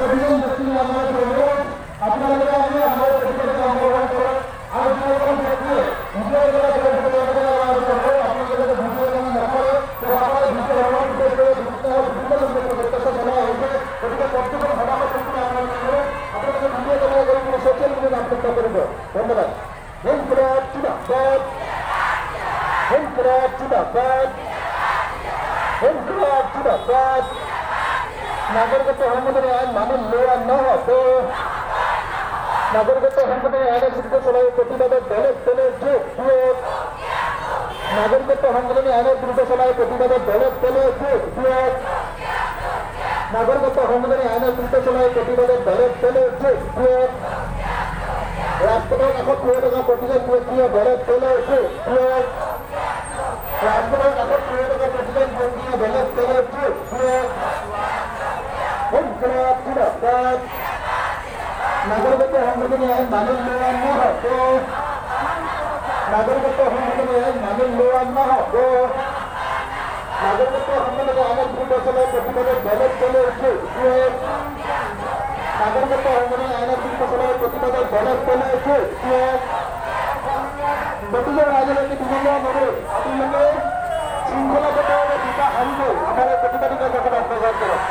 অভিযান দক্ষিণ আমাদের অনুরোধ আপনারা আমাদের প্রতিযোগিতা অংশগ্রহণ করে আলোচনা করার ক্ষেত্রে ভিডিও দ্বারা আপনাদের ভিডিও না করে তো আমাদের ভিডিও ব্যবহার করতে সোশ্যাল মিডিয়া আপলোড করব। ধন্যবাদ। নাগরিকত্ব সংশোধনী আইন মামুল নেওয়া না হবে। নাগরিকত্ব সংশোধনী আইনের বিরুদ্ধে চলায় প্রতিবাদের দলে দলে যোগ বিয়োগ। নাগরিকত্ব সংশোধনী আইনের বিরুদ্ধে চলায় প্রতিবাদের দলে দলে যোগ বিয়োগ। নাগরিকত্ব সংশোধনী আইনের বিরুদ্ধে চলায় প্রতিবাদের দলে দলে যোগ বিয়োগ। ৰাজপথৰ কাষত থিয় থকা প্ৰতিজন ব্যক্তিয়ে দলে দলে যোগ বিয়োগ। ৰাজপথৰ কাষত থিয় থকা প্ৰতিজন ব্যক্তিয়ে দলে দলে যোগ বিয়োগ। নাগরিকত্ব সংশোধনী আইন মামুল নেওয়া না হবে। নাগরিকত্ব সংশোধনী আইন মামুল নেওয়া না হবে। নাগরিকত্ব সংশোধনী আইনের বিরুদ্ধে চলায় প্রতিবাদের দলে দলে যোগ বিয়োগ। নাগরিকত্ব সংশোধনী আইনের বিরুদ্ধে চলায় প্রতিবাদের দলে দলে যোগ বিয়োগ। প্ৰতিজন ৰাজনৈতিক বিভাগৰ আপোনালোকে শৃংখলাবদ্ধভাৱে টিকা আনিব আমাৰ প্ৰতিবাদীকে যখন অন্তৰ্ভুক্ত কৰক।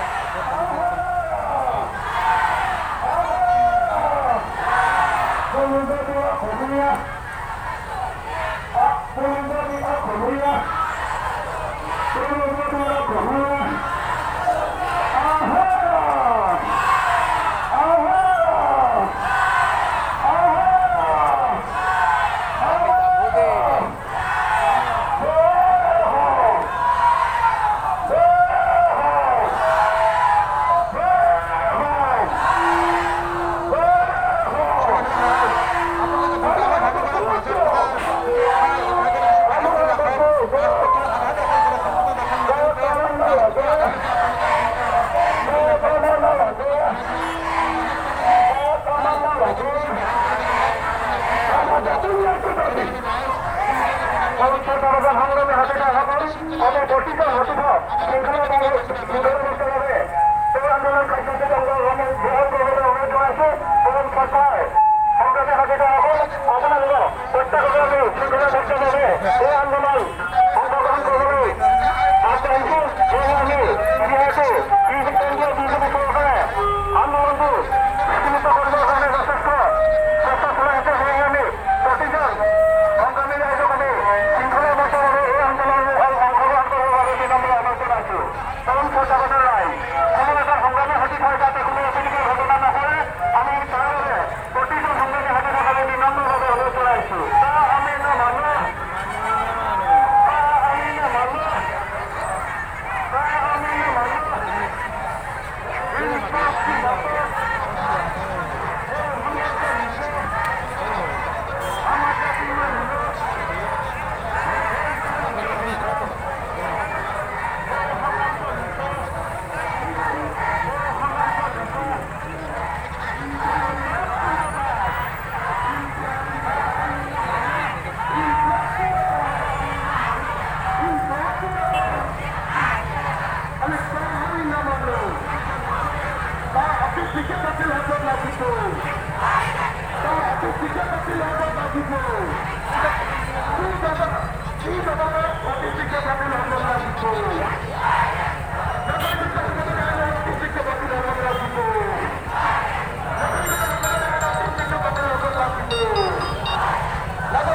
People!